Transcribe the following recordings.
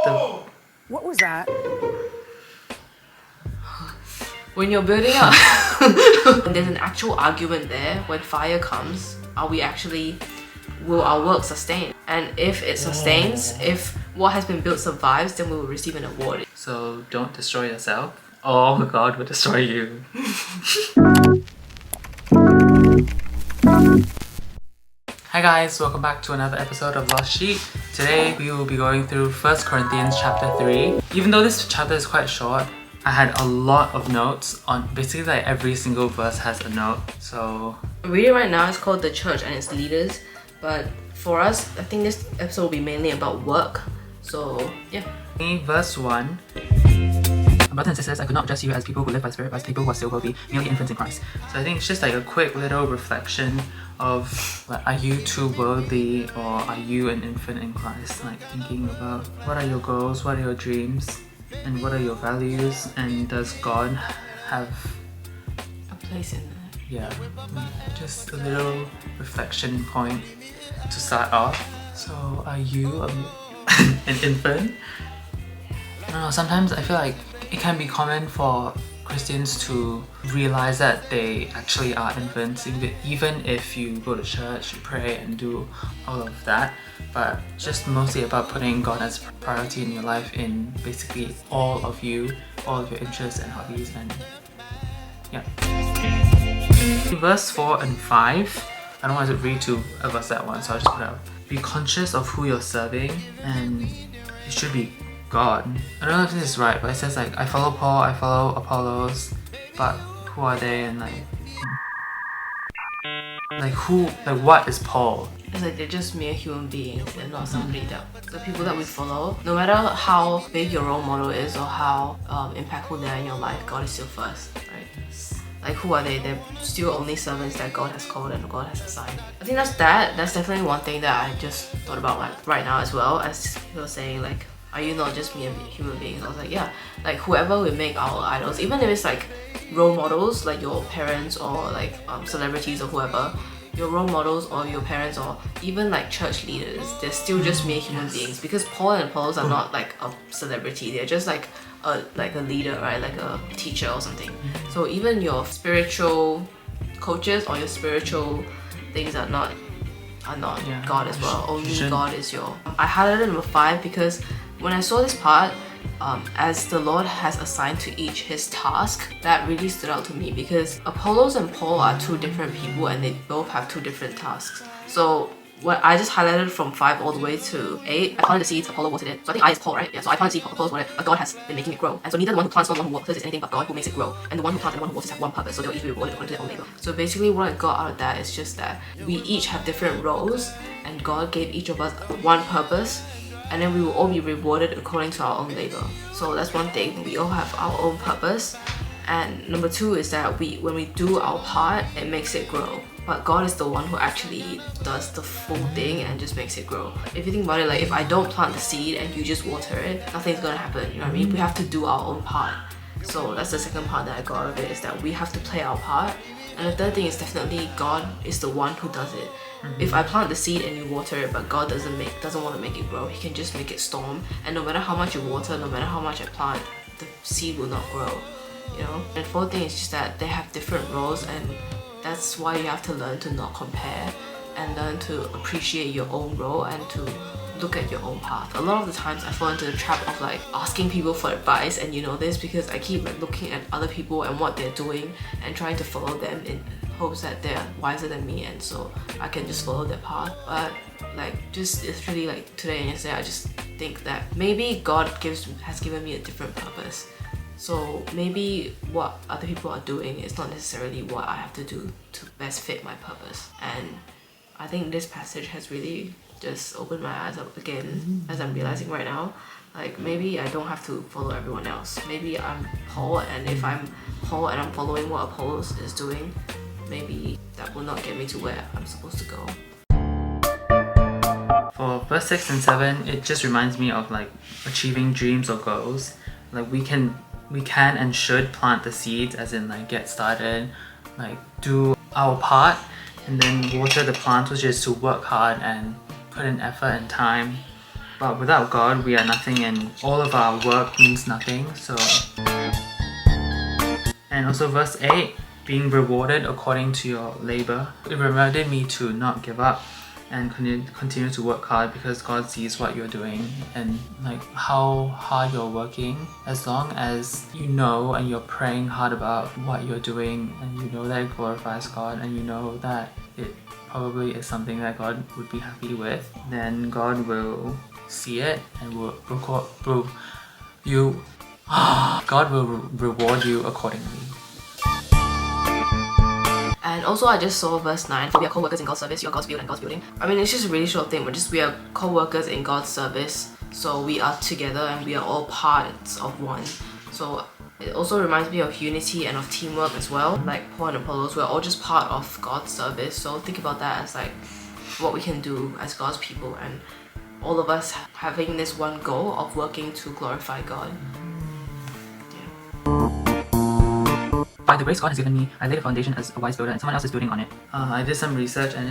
What was that? When you're building up, when there's an actual argument there, when fire comes, will our work sustain? And if it sustains, if what has been built survives, then we will receive an award. So don't destroy yourself, or God will destroy you. Hi guys, welcome back to another episode of Lost Sheep. Today we will be going through 1 Corinthians chapter 3. Even though this chapter is quite short, I had a lot of notes on basically like every single verse has a note. So reading right now is called The Church and Its Leaders, but for us, I think this episode will be mainly about work. So yeah. Verse 1. Brothers and sisters, I could not address you as people who live by the Spirit, but as people who are still will be, merely infants in Christ. So I think it's just like a quick little reflection of like, are you too worldly or are you an infant in Christ? Like thinking about what are your goals, what are your dreams, and what are your values, and does God have A place in there. yeah, just a little reflection point to start off. So are you an infant? I don't know, sometimes I feel like it can be common for Christians to realize that they actually are infants, even if you go to church, you pray and do all of that, but just mostly about putting God as priority in your life in basically all of you, all of your interests and hobbies, and yeah. Verse 4 and 5, I don't want to read to verse that one, so I'll just put it up. Be conscious of who you're serving, and it should be God. I don't know if this is right, but it says like, I follow Paul, I follow Apollos, but who are they? And what is Paul? It's like they're just mere human beings. They're not somebody that the people that we follow. No matter how big your role model is or how impactful they are in your life, God is still first, right? Like who are they? They're still only servants that God has called and God has assigned. I think that's definitely one thing that I just thought about like right now as well, as you were saying like, are you not just mere human beings? I was like, yeah, like whoever we make our idols, even if it's like role models, like your parents or like celebrities or whoever, your role models or your parents or even like church leaders, they're still just mere human beings, because Paul and Apollos are not like a celebrity, they're just like a leader, right? Like a teacher or something. So even your spiritual coaches or your spiritual things are not God as well. Only God is your... I highlighted number 5 because when I saw this part, as the Lord has assigned to each his task, that really stood out to me, because Apollos and Paul are two different people and they both have two different tasks. So what I just highlighted from 5 all the way to 8, I planted the seeds, Apollo watered it. So I think I is Paul, right? Yeah, so I planted the seed, Apollo watered it, but God has been making it grow. And so neither the one who plants nor the one who waters is anything but God who makes it grow. And the one who plants and the one who waters have one purpose, so they'll each be rewarded according to their own labor. So basically what I got out of that is just that we each have different roles and God gave each of us one purpose, and then we will all be rewarded according to our own labor. So that's one thing, we all have our own purpose. And number 2 is that when we do our part, it makes it grow. But God is the one who actually does the full thing and just makes it grow. If you think about it, like if I don't plant the seed and you just water it, nothing's gonna happen, you know what I mean? We have to do our own part. So that's the second part that I got out of it, is that we have to play our part. And the third thing is definitely God is the one who does it. If I plant the seed and you water it, but God doesn't want to make it grow, he can just make it storm. And no matter how much you water, no matter how much I plant, the seed will not grow, you know? And the fourth thing is just that they have different roles, and that's why you have to learn to not compare and learn to appreciate your own role and to look at your own path. A lot of the times I fall into the trap of like asking people for advice, and you know this because I keep like looking at other people and what they're doing and trying to follow them in hopes that they're wiser than me, and so I can just follow their path. But like just literally like today and yesterday, I just think that maybe God has given me a different purpose. So maybe what other people are doing is not necessarily what I have to do to best fit my purpose. And I think this passage has really just opened my eyes up again, as I'm realizing right now. Like maybe I don't have to follow everyone else. Maybe I'm Paul, and if I'm Paul and I'm following what Apollos is doing, maybe that will not get me to where I'm supposed to go. For verse 6 and 7, it just reminds me of like achieving dreams or goals. Like we can and should plant the seeds, as in like get started, like do our part, and then water the plants, which is to work hard and put in effort and time. But without God, we are nothing, and all of our work means nothing. So, and also verse 8, being rewarded according to your labor. It reminded me to not give up and continue to work hard, because God sees what you're doing and like how hard you're working. As long as you know and you're praying hard about what you're doing, and you know that it glorifies God, and you know that it probably is something that God would be happy with, then God will see it and will reward you. God will reward you accordingly. And also I just saw verse 9, we are co-workers in God's service, you are God's build and God's building. I mean, it's just a really short thing, we are co-workers in God's service, so we are together and we are all parts of one. So it also reminds me of unity and of teamwork as well. Like Paul and Apollos, we're all just part of God's service, so think about that as like what we can do as God's people, and all of us having this one goal of working to glorify God. By the grace God has given me, I laid a foundation as a wise builder, and someone else is building on it. I did some research, and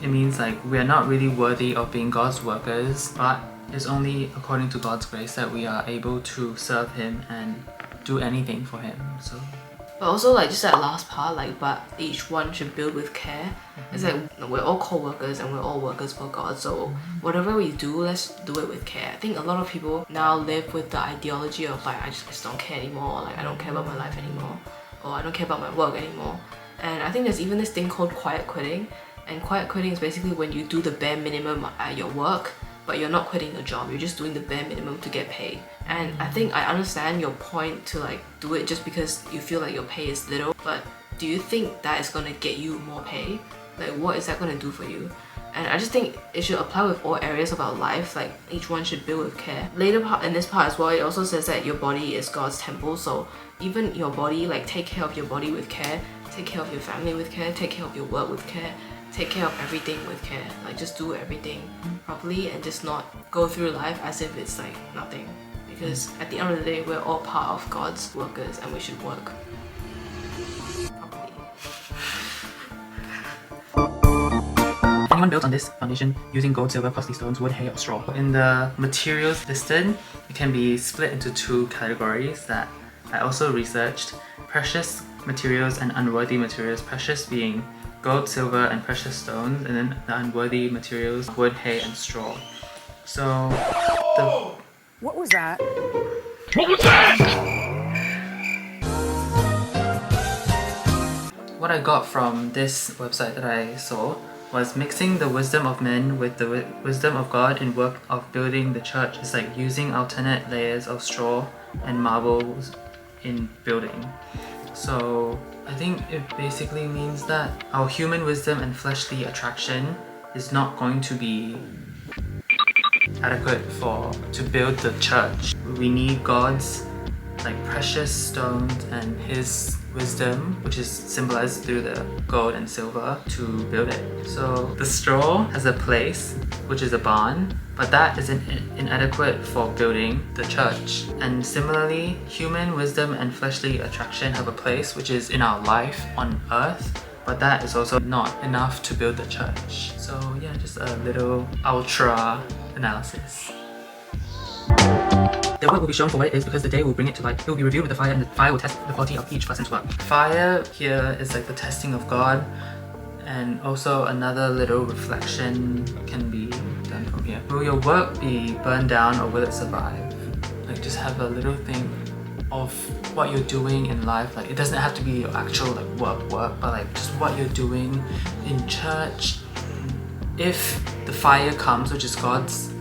it means like we are not really worthy of being God's workers, but it's only according to God's grace that we are able to serve Him and do anything for Him. So, but also like just that last part, like but each one should build with care. It's like we're all co-workers and we're all workers for God, so whatever we do, let's do it with care. I think a lot of people now live with the ideology of like I just don't care anymore, like I don't care about my life anymore, or I don't care about my work anymore. And I think there's even this thing called quiet quitting, and quiet quitting is basically when you do the bare minimum at your work, but you're not quitting your job, you're just doing the bare minimum to get paid. And I think I understand your point to like do it just because you feel like your pay is little, but do you think that is going to get you more pay? Like what is that going to do for you? And I just think it should apply with all areas of our life, like each one should build with care. Later part in this part as well, it also says that your body is God's temple, so even your body, like take care of your body with care, take care of your family with care, take care of your work with care, take care of everything with care. Like just do everything properly and just not go through life as if it's like nothing. Because at the end of the day, we're all part of God's workers and we should work properly. Anyone built on this foundation using gold, silver, costly stones, wood, hay, or straw. In the materials listed, it can be split into two categories that I also researched: precious materials and unworthy materials. Precious being gold, silver, and precious stones, and then the unworthy materials, wood, hay, and straw. So What was that? What was that? What I got from this website that I saw was mixing the wisdom of men with the wisdom of God in work of building the church is like using alternate layers of straw and marbles in building. So I think it basically means that our human wisdom and fleshly attraction is not going to be adequate to build the church. We need God's like precious stones and His wisdom, which is symbolized through the gold and silver, to build it. So the straw has a place, which is a barn, but that is inadequate for building the church. And similarly, human wisdom and fleshly attraction have a place, which is in our life on earth, but that is also not enough to build the church. So yeah, just a little ultra analysis. The work will be shown for what it is, because the day will bring it to light. It will be reviewed with the fire, and the fire will test the quality of each person's work. Fire here is like the testing of God, and also another little reflection can be done from here. Will your work be burned down, or will it survive? Like just have a little thing of what you're doing in life. Like it doesn't have to be your actual like work, but like just what you're doing in church. If the fire comes, which is God's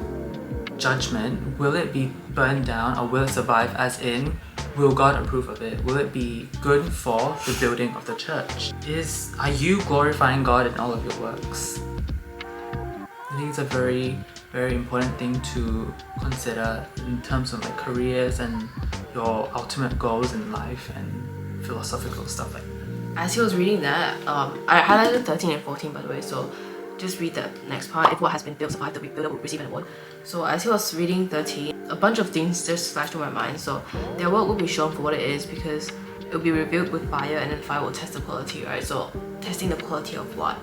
judgment, will it be burned down, or will it survive, as in will God approve of it? Will it be good for the building of the church? Are you glorifying God in all of your works? I think it's a very, very important thing to consider in terms of like careers and your ultimate goals in life and philosophical stuff like that. As he was reading that, I highlighted 13 and 14 by the way, so just read that next part. If what has been built survived, the builder will receive an award. So as he was reading 13, a bunch of things just flashed through my mind. So their work will be shown for what it is, because it will be revealed with fire, and then fire will test the quality, right? So testing the quality of what?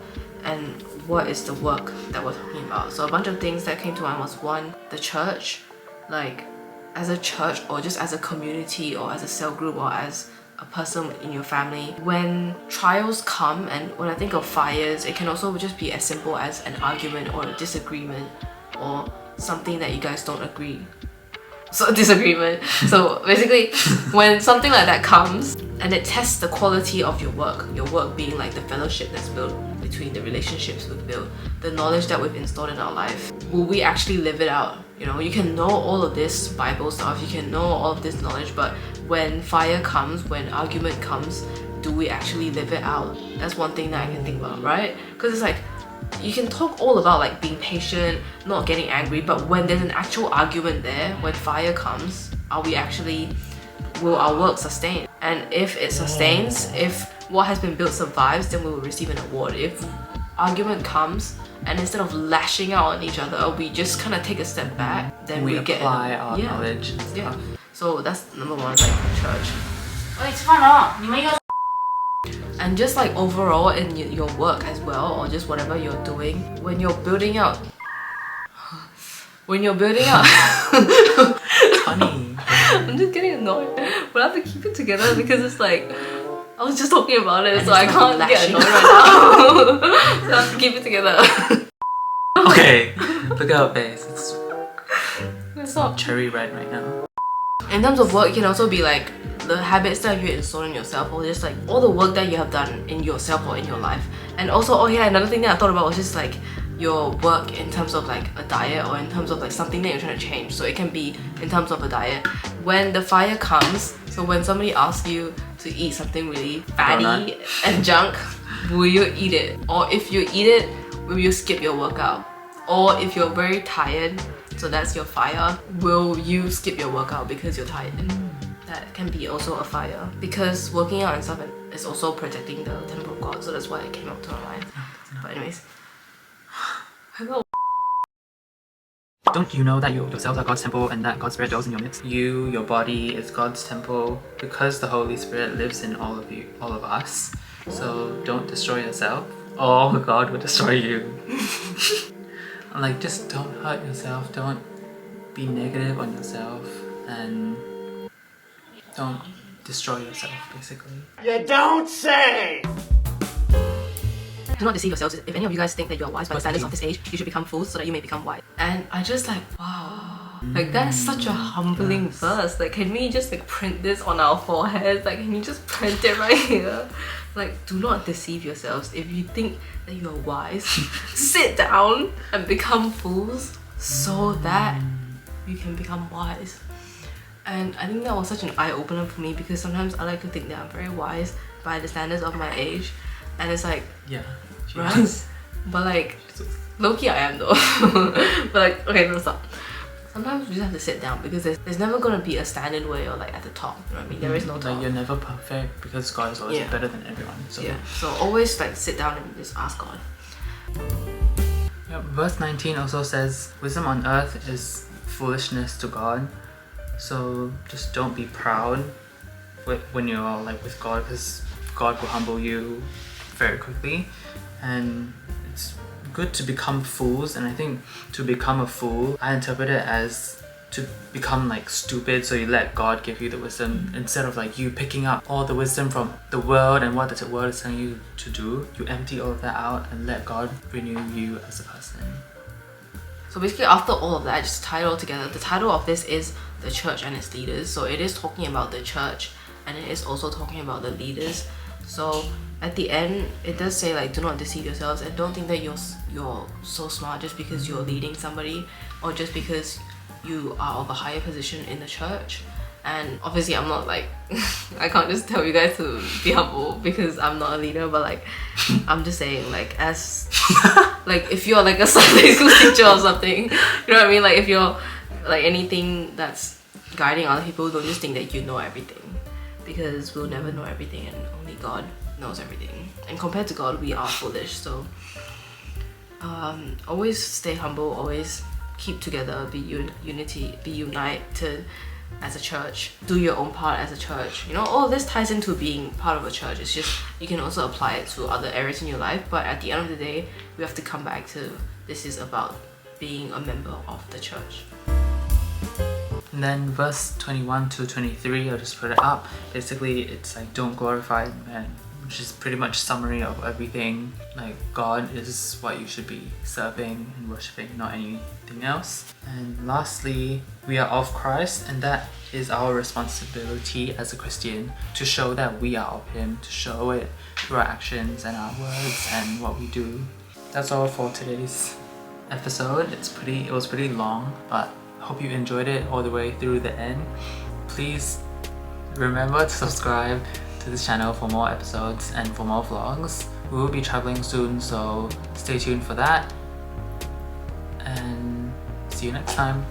And what is the work that we're talking about. So a bunch of things that came to mind was, one, the church, like as a church or just as a community or as a cell group or as a person in your family. When trials come, and when I think of fires, it can also just be as simple as an argument or a disagreement or something that you guys don't agree. So disagreement. So basically, when something like that comes and it tests the quality of your work being like the fellowship that's built between the relationships we've built, the knowledge that we've installed in our life, will we actually live it out? You know, you can know all of this Bible stuff, you can know all of this knowledge, but when fire comes, when argument comes, do we actually live it out? That's one thing that I can think about, right? Because it's like, you can talk all about like being patient, not getting angry, but when there's an actual argument there, when fire comes, will our work sustain? And if it sustains, if what has been built survives, then we will receive an award. If argument comes and instead of lashing out on each other, we just kind of take a step back, then we get apply our knowledge and stuff. Yeah. So that's number one, like church. 喂，吃饭了，你们要 And just like overall in your work as well, or just whatever you're doing, when you're building out It's funny. I'm just getting annoyed, but I have to keep it together because it's like, I was just talking about it, so I can't get annoyed right now. So I have to keep it together. Okay, look at her face. It's So, cherry red right now. in terms of work, it can also be like the habits that you install in yourself, or just like all the work that you have done in yourself or in your life. And also, oh yeah, another thing that I thought about was just like your work in terms of like a diet, or in terms of like something that you're trying to change. So it can be in terms of a diet. When the fire comes, so when somebody asks you to eat something really fatty and junk, will you eat it? Or if you eat it, will you skip your workout? Or if you're very tired, so that's your fire, will you skip your workout because you're tired? That can be also a fire, because working out and stuff is also protecting the temple of God, so that's why it came up to my mind. But anyways, hello. Don't you know that yourselves are God's temple and that God's Spirit dwells in your midst? Your body is God's temple because the Holy Spirit lives in all of us. So don't destroy yourself, or God will destroy you. Like, just don't hurt yourself, don't be negative on yourself, and don't destroy yourself, basically. You don't say! Do not deceive yourselves. If any of you guys think that you are wise by the standards of this age, you should become fools so that you may become wise. And I just like, wow. Like, that is such a humbling verse. Like, can we just like print this on our foreheads? Like, can you just print it right here? Like, do not deceive yourselves. If you think that you are wise, sit down and become fools so that you can become wise. And I think that was such an eye-opener for me, because sometimes I like to think that I'm very wise by the standards of my age, and it's like, Yeah. right? But like, low-key I am though. But like, okay, no, stop. Sometimes you just have to sit down, because there's never gonna be a standard way or like at the top, you know what I mean? There is no top. Like, you're never perfect because God is always better than everyone. So Yeah, so always like sit down and just ask God. yeah, verse 19 also says, wisdom on earth is foolishness to God. So just don't be proud when you're like with God, because God will humble you very quickly. And it's good to become fools, and I think to become a fool, I interpret it as to become like stupid, so you let God give you the wisdom instead of like you picking up all the wisdom from the world and what the world is telling you to do. You empty all of that out and let God renew you as a person. So basically, after all of that, just tie it all together. The title of this is the church and its leaders. So it is talking about the church, and it is also talking about the leaders. So at the end, it does say like, do not deceive yourselves, and don't think that you're so smart just because you're leading somebody, or just because you are of a higher position in the church. And obviously I'm not like I can't just tell you guys to be humble because I'm not a leader, but like I'm just saying, like, as like if you're like a Sunday school teacher or something, you know what I mean, like if you're like anything that's guiding other people, don't just think that you know everything, because we'll never know everything, and only God knows everything. And compared to God, we are foolish. So always stay humble, always keep together, be united, as a church, do your own part as a church. You know, all this ties into being part of a church. It's just you can also apply it to other areas in your life, but at the end of the day, we have to come back to this is about being a member of the church. And then verse 21 to 23, I'll just put it up. Basically, it's like don't glorify men, which is pretty much summary of everything. Like God is what you should be serving and worshipping, not anything else. And lastly, we are of Christ, and that is our responsibility as a Christian to show that we are of Him, to show it through our actions and our words and what we do. That's all for today's episode. It was pretty long, but I hope you enjoyed it all the way through the end. Please remember to subscribe to this channel for more episodes and for more vlogs. We will be traveling soon, so stay tuned for that. And see you next time.